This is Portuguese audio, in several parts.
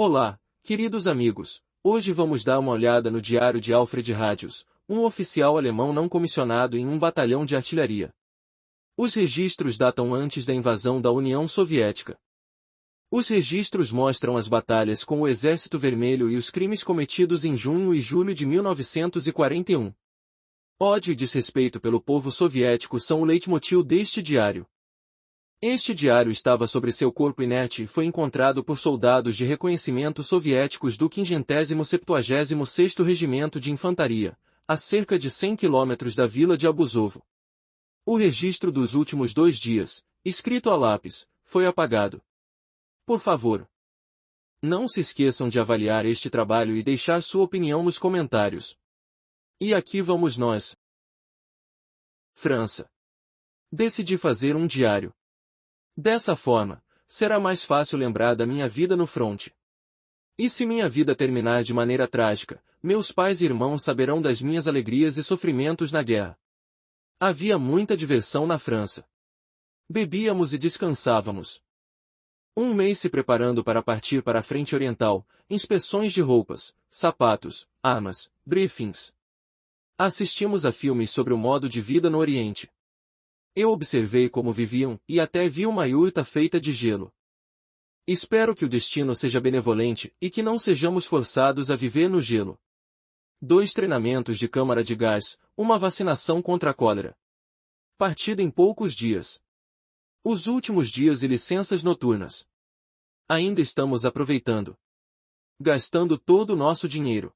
Olá, queridos amigos. Hoje vamos dar uma olhada no diário de Alfred Radius, um oficial alemão não comissionado em um batalhão de artilharia. Os registros datam antes da invasão da União Soviética. Os registros mostram as batalhas com o Exército Vermelho e os crimes cometidos em junho e julho de 1941. Ódio e desrespeito pelo povo soviético são o leitmotiv deste diário. Este diário estava sobre seu corpo inerte e foi encontrado por soldados de reconhecimento soviéticos do 576º Regimento de Infantaria, a cerca de 100 quilômetros da vila de Abusovo. O registro dos últimos 2 dias, escrito a lápis, foi apagado. Por favor, não se esqueçam de avaliar este trabalho e deixar sua opinião nos comentários. E aqui vamos nós. França. Decidi fazer um diário. Dessa forma, será mais fácil lembrar da minha vida no fronte. E se minha vida terminar de maneira trágica, meus pais e irmãos saberão das minhas alegrias e sofrimentos na guerra. Havia muita diversão na França. Bebíamos e descansávamos. Um mês se preparando para partir para a frente oriental, inspeções de roupas, sapatos, armas, briefings. Assistimos a filmes sobre o modo de vida no Oriente. Eu observei como viviam e até vi uma yurta feita de gelo. Espero que o destino seja benevolente e que não sejamos forçados a viver no gelo. 2 treinamentos de câmara de gás, uma vacinação contra a cólera. Partida em poucos dias. Os últimos dias e licenças noturnas. Ainda estamos aproveitando. Gastando todo o nosso dinheiro.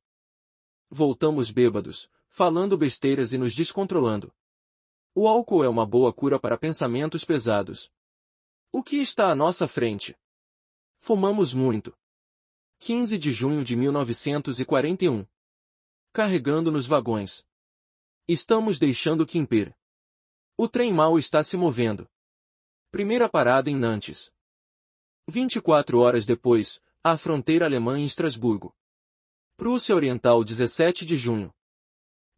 Voltamos bêbados, falando besteiras e nos descontrolando. O álcool é uma boa cura para pensamentos pesados. O que está à nossa frente? Fumamos muito. 15 de junho de 1941. Carregando nos vagões. Estamos deixando Quimper. O trem mal está se movendo. Primeira parada em Nantes. 24 horas depois, a fronteira alemã em Estrasburgo. Prússia Oriental 17 de junho.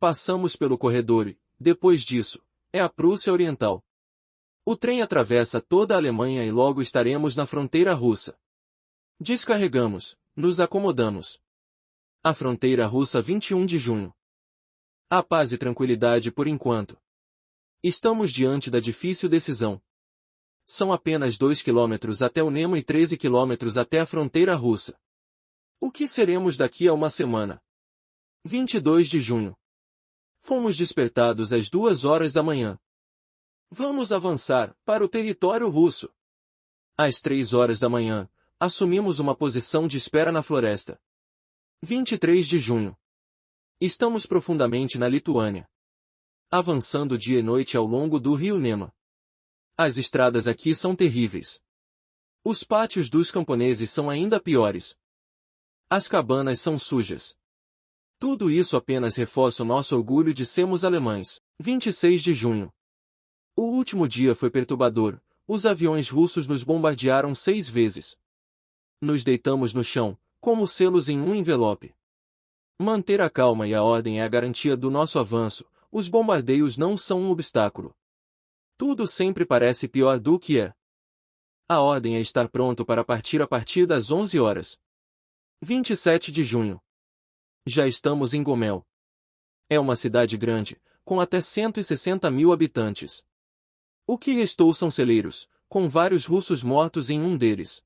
Passamos pelo corredor e, depois disso, é a Prússia Oriental. O trem atravessa toda a Alemanha e logo estaremos na fronteira russa. Descarregamos, nos acomodamos. A fronteira russa 21 de junho. A paz e tranquilidade por enquanto. Estamos diante da difícil decisão. São apenas 2 quilômetros até o Nemo e 13 quilômetros até a fronteira russa. O que seremos daqui a uma semana? 22 de junho. Fomos despertados às 2 horas da manhã. Vamos avançar para o território russo. Às 3 horas da manhã, assumimos uma posição de espera na floresta. 23 de junho. Estamos profundamente na Lituânia. Avançando dia e noite ao longo do rio Nema. As estradas aqui são terríveis. Os pátios dos camponeses são ainda piores. As cabanas são sujas. Tudo isso apenas reforça o nosso orgulho de sermos alemães. 26 de junho. O último dia foi perturbador. Os aviões russos nos bombardearam 6 vezes. Nos deitamos no chão, como selos em um envelope. Manter a calma e a ordem é a garantia do nosso avanço. Os bombardeios não são um obstáculo. Tudo sempre parece pior do que é. A ordem é estar pronto para partir a partir das 11 horas. 27 de junho. Já estamos em Gomel. É uma cidade grande, com até 160 mil habitantes. O que restou são celeiros, com vários russos mortos em um deles.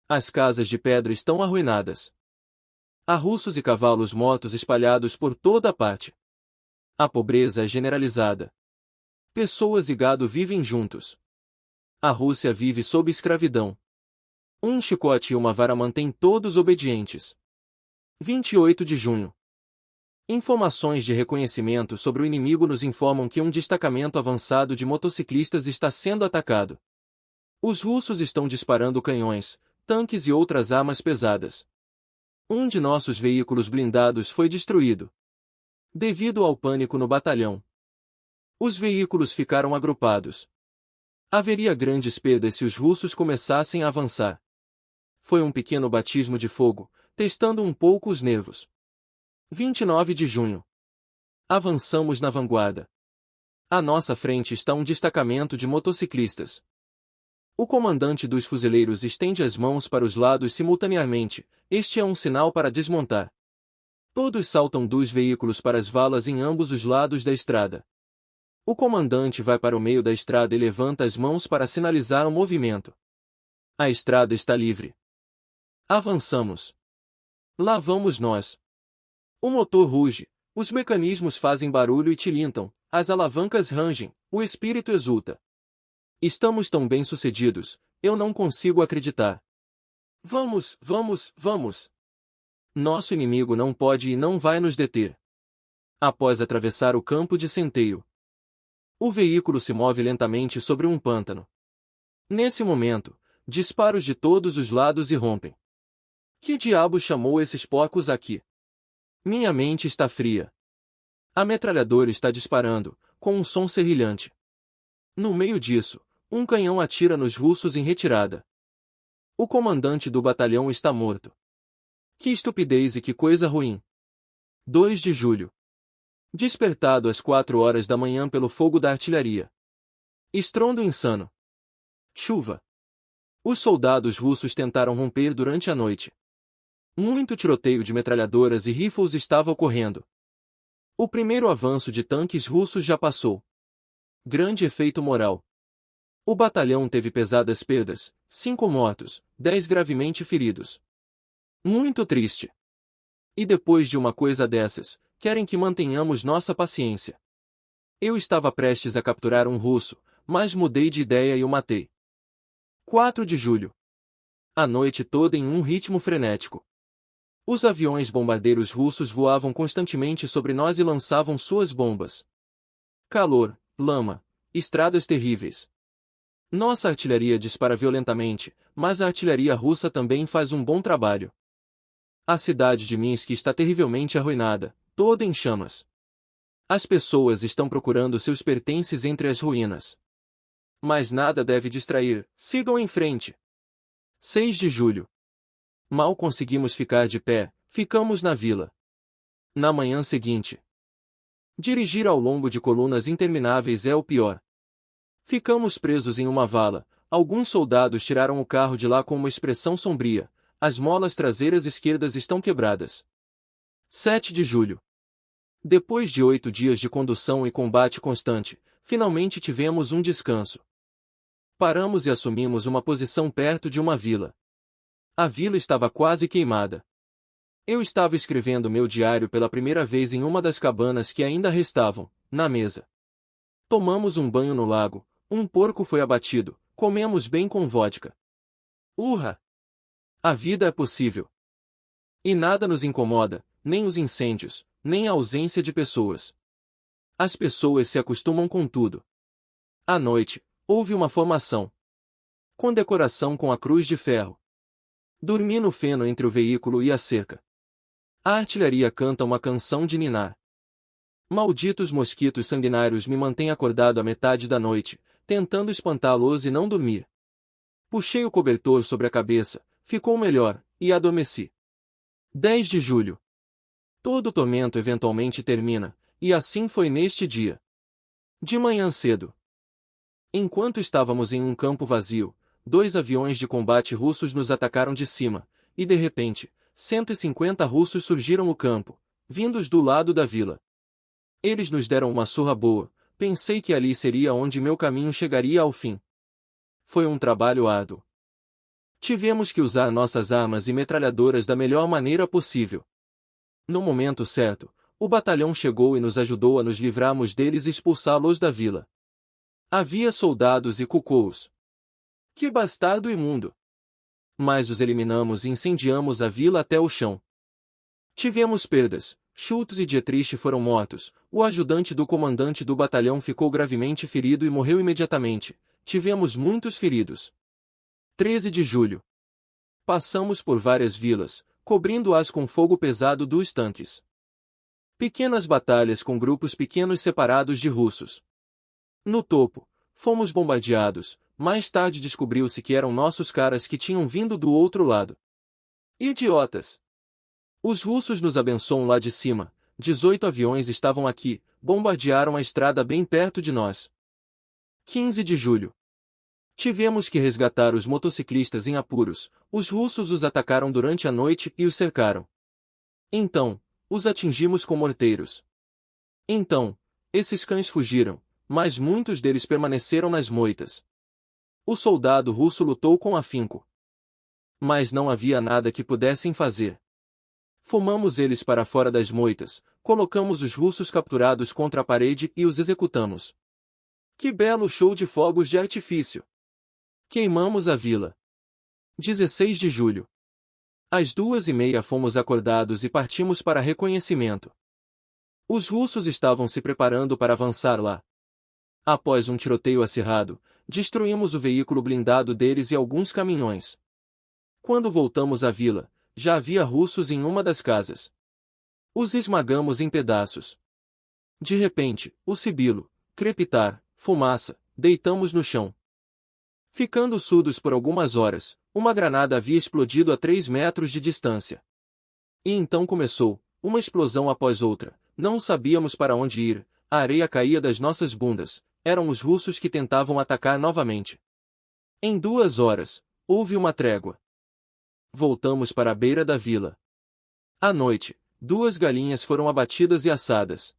As casas de pedra estão arruinadas. Há russos e cavalos mortos espalhados por toda a parte. A pobreza é generalizada. Pessoas e gado vivem juntos. A Rússia vive sob escravidão. Um chicote e uma vara mantêm todos obedientes. 28 de junho. Informações de reconhecimento sobre o inimigo nos informam que um destacamento avançado de motociclistas está sendo atacado. Os russos estão disparando canhões, tanques e outras armas pesadas. Um de nossos veículos blindados foi destruído. Devido ao pânico no batalhão. Os veículos ficaram agrupados. Haveria grandes perdas se os russos começassem a avançar. Foi um pequeno batismo de fogo, testando um pouco os nervos. 29 de junho. Avançamos na vanguarda. À nossa frente está um destacamento de motociclistas. O comandante dos fuzileiros estende as mãos para os lados simultaneamente, este é um sinal para desmontar. Todos saltam dos veículos para as valas em ambos os lados da estrada. O comandante vai para o meio da estrada e levanta as mãos para sinalizar o movimento. A estrada está livre. Avançamos. Lá vamos nós. O motor ruge, os mecanismos fazem barulho e tilintam, as alavancas rangem, o espírito exulta. Estamos tão bem-sucedidos, eu não consigo acreditar. Vamos, vamos, vamos! Nosso inimigo não pode e não vai nos deter. Após atravessar o campo de centeio, o veículo se move lentamente sobre um pântano. Nesse momento, disparos de todos os lados irrompem. Que diabo chamou esses porcos aqui? Minha mente está fria. A metralhadora está disparando, com um som serrilhante. No meio disso, um canhão atira nos russos em retirada. O comandante do batalhão está morto. Que estupidez e que coisa ruim. 2 de julho. Despertado às 4 horas da manhã pelo fogo da artilharia. Estrondo insano. Chuva. Os soldados russos tentaram romper durante a noite. Muito tiroteio de metralhadoras e rifles estava ocorrendo. O primeiro avanço de tanques russos já passou. Grande efeito moral. O batalhão teve pesadas perdas, 5 mortos, 10 gravemente feridos. Muito triste. E depois de uma coisa dessas, querem que mantenhamos nossa paciência. Eu estava prestes a capturar um russo, mas mudei de ideia e o matei. 4 de julho. A noite toda em um ritmo frenético. Os aviões bombardeiros russos voavam constantemente sobre nós e lançavam suas bombas. Calor, lama, estradas terríveis. Nossa artilharia dispara violentamente, mas a artilharia russa também faz um bom trabalho. A cidade de Minsk está terrivelmente arruinada, toda em chamas. As pessoas estão procurando seus pertences entre as ruínas. Mas nada deve distrair, sigam em frente. 6 de julho. Mal conseguimos ficar de pé, ficamos na vila. Na manhã seguinte. Dirigir ao longo de colunas intermináveis é o pior. Ficamos presos em uma vala, alguns soldados tiraram o carro de lá com uma expressão sombria. As molas traseiras esquerdas estão quebradas. 7 de julho. Depois de 8 dias de condução e combate constante, finalmente tivemos um descanso. Paramos e assumimos uma posição perto de uma vila. A vila estava quase queimada. Eu estava escrevendo meu diário pela primeira vez em uma das cabanas que ainda restavam, na mesa. Tomamos um banho no lago, um porco foi abatido, comemos bem com vodka. Urra! A vida é possível. E nada nos incomoda, nem os incêndios, nem a ausência de pessoas. As pessoas se acostumam com tudo. À noite, houve uma formação. Condecoração com a Cruz de Ferro. Dormi no feno entre o veículo e a cerca. A artilharia canta uma canção de ninar. Malditos mosquitos sanguinários me mantêm acordado a metade da noite, tentando espantá-los e não dormir. Puxei o cobertor sobre a cabeça, ficou melhor, e adormeci. 10 de julho. Todo tormento eventualmente termina, e assim foi neste dia. De manhã cedo. Enquanto estávamos em um campo vazio, 2 aviões de combate russos nos atacaram de cima, e de repente, 150 russos surgiram no campo, vindos do lado da vila. Eles nos deram uma surra boa, pensei que ali seria onde meu caminho chegaria ao fim. Foi um trabalho árduo. Tivemos que usar nossas armas e metralhadoras da melhor maneira possível. No momento certo, o batalhão chegou e nos ajudou a nos livrarmos deles e expulsá-los da vila. Havia soldados e cuckoos. Que bastardo imundo! Mas os eliminamos e incendiamos a vila até o chão. Tivemos perdas, Schultz e Dietrich foram mortos, o ajudante do comandante do batalhão ficou gravemente ferido e morreu imediatamente, tivemos muitos feridos. 13 de julho. Passamos por várias vilas, cobrindo-as com fogo pesado dos tanques. Pequenas batalhas com grupos pequenos separados de russos. No topo, fomos bombardeados, mais tarde descobriu-se que eram nossos caras que tinham vindo do outro lado. Idiotas! Os russos nos abençoam lá de cima, 18 aviões estavam aqui, bombardearam a estrada bem perto de nós. 15 de julho. Tivemos que resgatar os motociclistas em apuros. Os russos os atacaram durante a noite e os cercaram. Então, os atingimos com morteiros. Então, esses cães fugiram, mas muitos deles permaneceram nas moitas. O soldado russo lutou com afinco. Mas não havia nada que pudessem fazer. Fumamos eles para fora das moitas, colocamos os russos capturados contra a parede e os executamos. Que belo show de fogos de artifício! Queimamos a vila. 16 de julho. Às 2h30 fomos acordados e partimos para reconhecimento. Os russos estavam se preparando para avançar lá. Após um tiroteio acirrado, destruímos o veículo blindado deles e alguns caminhões. Quando voltamos à vila, já havia russos em uma das casas. Os esmagamos em pedaços. De repente, o sibilo, crepitar, fumaça, deitamos no chão. Ficando surdos por algumas horas, uma granada havia explodido a 3 metros de distância. E então começou, uma explosão após outra, não sabíamos para onde ir, a areia caía das nossas bundas, eram os russos que tentavam atacar novamente. Em 2 horas, houve uma trégua. Voltamos para a beira da vila. À noite, 2 galinhas foram abatidas e assadas.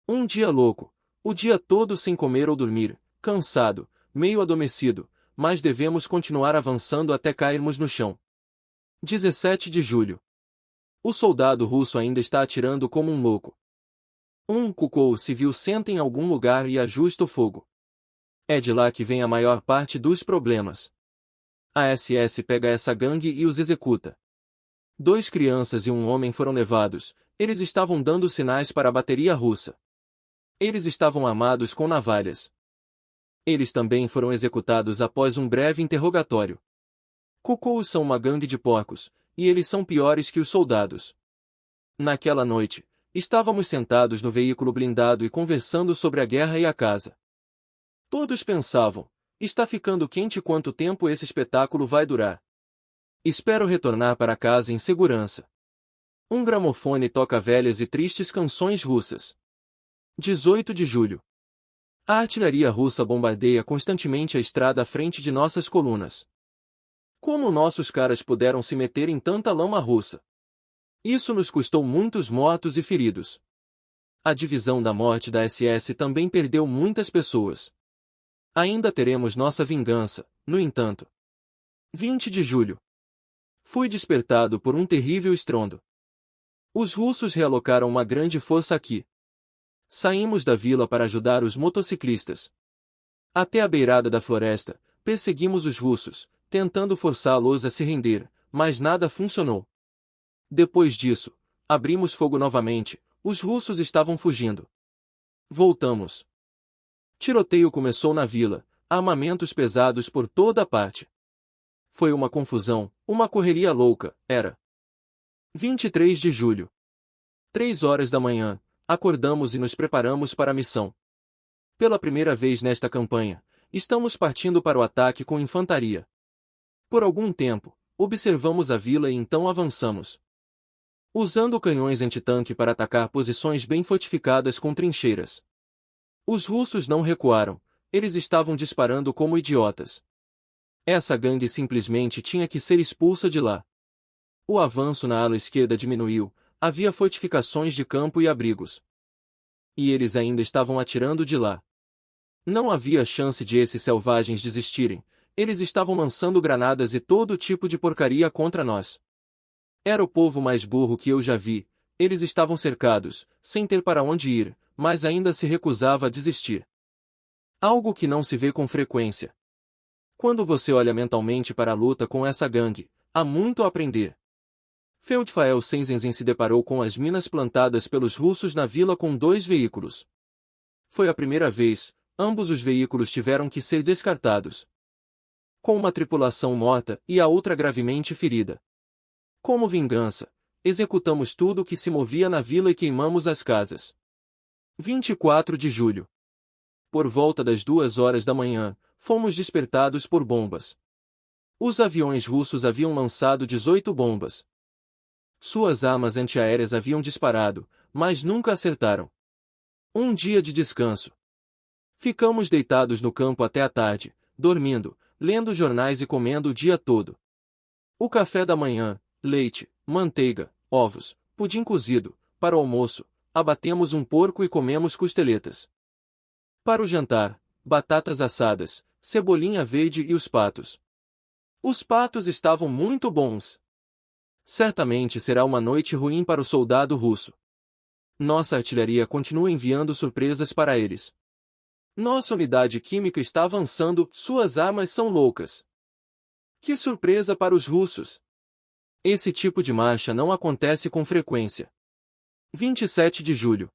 Um dia louco, o dia todo sem comer ou dormir, cansado, meio adormecido, mas devemos continuar avançando até cairmos no chão. 17 de julho. O soldado russo ainda está atirando como um louco. Um Kukou civil senta em algum lugar e ajusta o fogo. É de lá que vem a maior parte dos problemas. A SS pega essa gangue e os executa. 2 crianças e um homem foram levados, eles estavam dando sinais para a bateria russa. Eles estavam armados com navalhas. Eles também foram executados após um breve interrogatório. Cocôs são uma gangue de porcos, e eles são piores que os soldados. Naquela noite, estávamos sentados no veículo blindado e conversando sobre a guerra e a casa. Todos pensavam, está ficando quente, quanto tempo esse espetáculo vai durar? Espero retornar para casa em segurança. Um gramofone toca velhas e tristes canções russas. 18 de julho. A artilharia russa bombardeia constantemente a estrada à frente de nossas colunas. Como nossos caras puderam se meter em tanta lama russa? Isso nos custou muitos mortos e feridos. A divisão da morte da SS também perdeu muitas pessoas. Ainda teremos nossa vingança, no entanto. 20 de julho. Fui despertado por um terrível estrondo. Os russos realocaram uma grande força aqui. Saímos da vila para ajudar os motociclistas. Até a beirada da floresta, perseguimos os russos, tentando forçá-los a se render, mas nada funcionou. Depois disso, abrimos fogo novamente, os russos estavam fugindo. Voltamos. Tiroteio começou na vila, armamentos pesados por toda a parte. Foi uma confusão, uma correria louca, era. 23 de julho. 3 horas da manhã, acordamos e nos preparamos para a missão. Pela primeira vez nesta campanha, estamos partindo para o ataque com infantaria. Por algum tempo, observamos a vila e então avançamos. Usando canhões antitanque para atacar posições bem fortificadas com trincheiras. Os russos não recuaram, eles estavam disparando como idiotas. Essa gangue simplesmente tinha que ser expulsa de lá. O avanço na ala esquerda diminuiu, havia fortificações de campo e abrigos. E eles ainda estavam atirando de lá. Não havia chance de esses selvagens desistirem, eles estavam lançando granadas e todo tipo de porcaria contra nós. Era o povo mais burro que eu já vi, eles estavam cercados, sem ter para onde ir, mas ainda se recusava a desistir. Algo que não se vê com frequência. Quando você olha mentalmente para a luta com essa gangue, há muito a aprender. Feldfael Senzenzen se deparou com as minas plantadas pelos russos na vila com 2 veículos. Foi a primeira vez, ambos os veículos tiveram que ser descartados. Com uma tripulação morta e a outra gravemente ferida. Como vingança, executamos tudo o que se movia na vila e queimamos as casas. 24 de julho. Por volta das 2 horas da manhã, fomos despertados por bombas. Os aviões russos haviam lançado 18 bombas. Suas armas antiaéreas haviam disparado, mas nunca acertaram. Um dia de descanso. Ficamos deitados no campo até a tarde, dormindo, lendo jornais e comendo o dia todo. O café da manhã, leite, manteiga, ovos, pudim cozido. Para o almoço, abatemos um porco e comemos costeletas. Para o jantar, batatas assadas, cebolinha verde e os patos. Os patos estavam muito bons. Certamente será uma noite ruim para o soldado russo. Nossa artilharia continua enviando surpresas para eles. Nossa unidade química está avançando, suas armas são loucas. Que surpresa para os russos! Esse tipo de marcha não acontece com frequência. 27 de julho.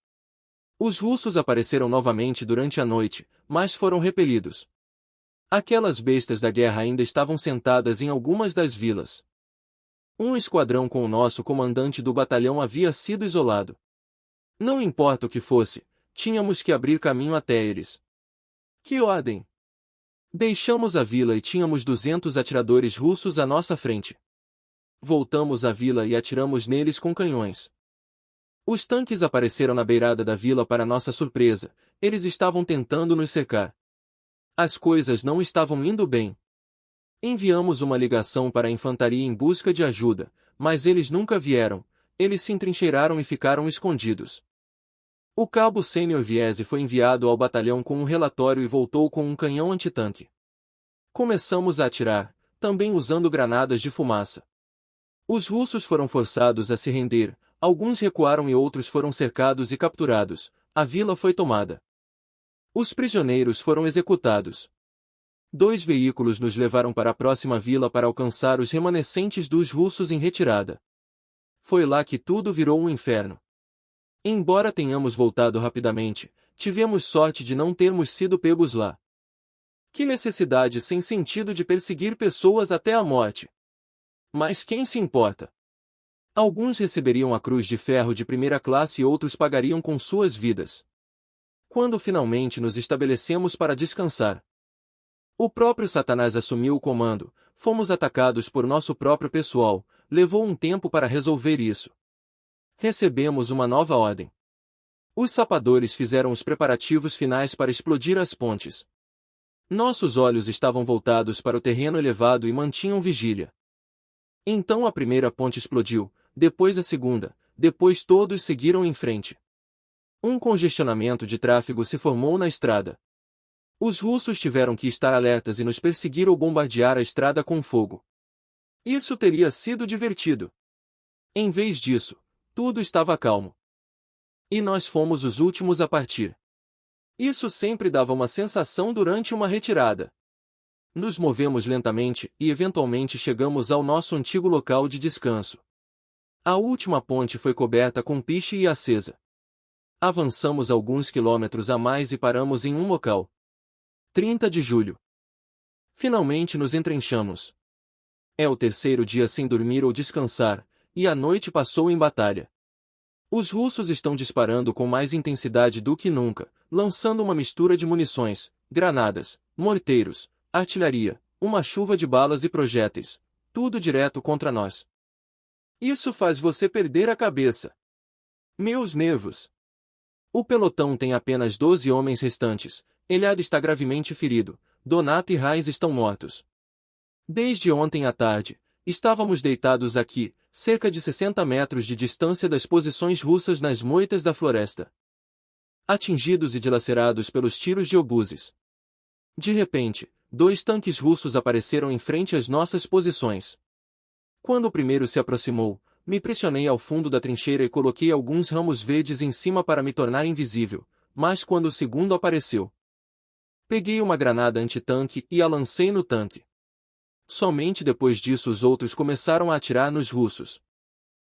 Os russos apareceram novamente durante a noite, mas foram repelidos. Aquelas bestas da guerra ainda estavam sentadas em algumas das vilas. Um esquadrão com o nosso comandante do batalhão havia sido isolado. Não importa o que fosse, tínhamos que abrir caminho até eles. Que ordem! Deixamos a vila e tínhamos 200 atiradores russos à nossa frente. Voltamos à vila e atiramos neles com canhões. Os tanques apareceram na beirada da vila para nossa surpresa, eles estavam tentando nos cercar. As coisas não estavam indo bem. Enviamos uma ligação para a infantaria em busca de ajuda, mas eles nunca vieram, eles se entrincheiraram e ficaram escondidos. O cabo Sênior Viese foi enviado ao batalhão com um relatório e voltou com um canhão antitanque. Começamos a atirar, também usando granadas de fumaça. Os russos foram forçados a se render, alguns recuaram e outros foram cercados e capturados, a vila foi tomada. Os prisioneiros foram executados. 2 veículos nos levaram para a próxima vila para alcançar os remanescentes dos russos em retirada. Foi lá que tudo virou um inferno. Embora tenhamos voltado rapidamente, tivemos sorte de não termos sido pegos lá. Que necessidade sem sentido de perseguir pessoas até a morte. Mas quem se importa? Alguns receberiam a cruz de ferro de primeira classe e outros pagariam com suas vidas. Quando finalmente nos estabelecemos para descansar, o próprio Satanás assumiu o comando, fomos atacados por nosso próprio pessoal, levou um tempo para resolver isso. Recebemos uma nova ordem. Os sapadores fizeram os preparativos finais para explodir as pontes. Nossos olhos estavam voltados para o terreno elevado e mantinham vigília. Então a primeira ponte explodiu, depois a segunda, depois todos seguiram em frente. Um congestionamento de tráfego se formou na estrada. Os russos tiveram que estar alertas e nos perseguir ou bombardear a estrada com fogo. Isso teria sido divertido. Em vez disso, tudo estava calmo. E nós fomos os últimos a partir. Isso sempre dava uma sensação durante uma retirada. Nos movemos lentamente e eventualmente chegamos ao nosso antigo local de descanso. A última ponte foi coberta com piche e acesa. Avançamos alguns quilômetros a mais e paramos em um local. 30 de julho. Finalmente nos entrenchamos. É o terceiro dia sem dormir ou descansar, e a noite passou em batalha. Os russos estão disparando com mais intensidade do que nunca, lançando uma mistura de munições, granadas, morteiros, artilharia, uma chuva de balas e projéteis, tudo direto contra nós. Isso faz você perder a cabeça. Meus nervos. O pelotão tem apenas 12 homens restantes, Eliade está gravemente ferido, Donato e Reis estão mortos. Desde ontem à tarde, estávamos deitados aqui, cerca de 60 metros de distância das posições russas nas moitas da floresta. Atingidos e dilacerados pelos tiros de obuses. De repente, 2 tanques russos apareceram em frente às nossas posições. Quando o primeiro se aproximou, me pressionei ao fundo da trincheira e coloquei alguns ramos verdes em cima para me tornar invisível, mas quando o segundo apareceu, peguei uma granada antitanque e a lancei no tanque. Somente depois disso os outros começaram a atirar nos russos.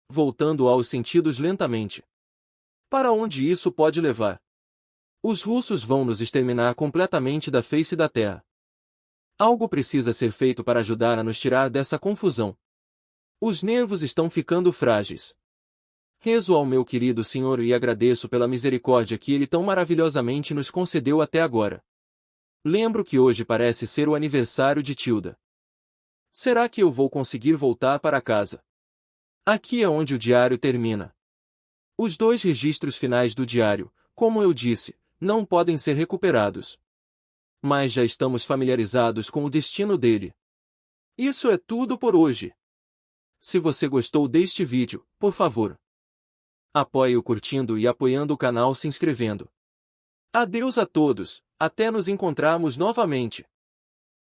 Voltando aos sentidos lentamente. Para onde isso pode levar? Os russos vão nos exterminar completamente da face da terra. Algo precisa ser feito para ajudar a nos tirar dessa confusão. Os nervos estão ficando frágeis. Rezo ao meu querido Senhor e agradeço pela misericórdia que Ele tão maravilhosamente nos concedeu até agora. Lembro que hoje parece ser o aniversário de Tilda. Será que eu vou conseguir voltar para casa? Aqui é onde o diário termina. Os 2 registros finais do diário, como eu disse, não podem ser recuperados. Mas já estamos familiarizados com o destino dele. Isso é tudo por hoje. Se você gostou deste vídeo, por favor, apoie-o curtindo e apoiando o canal se inscrevendo. Adeus a todos, até nos encontrarmos novamente.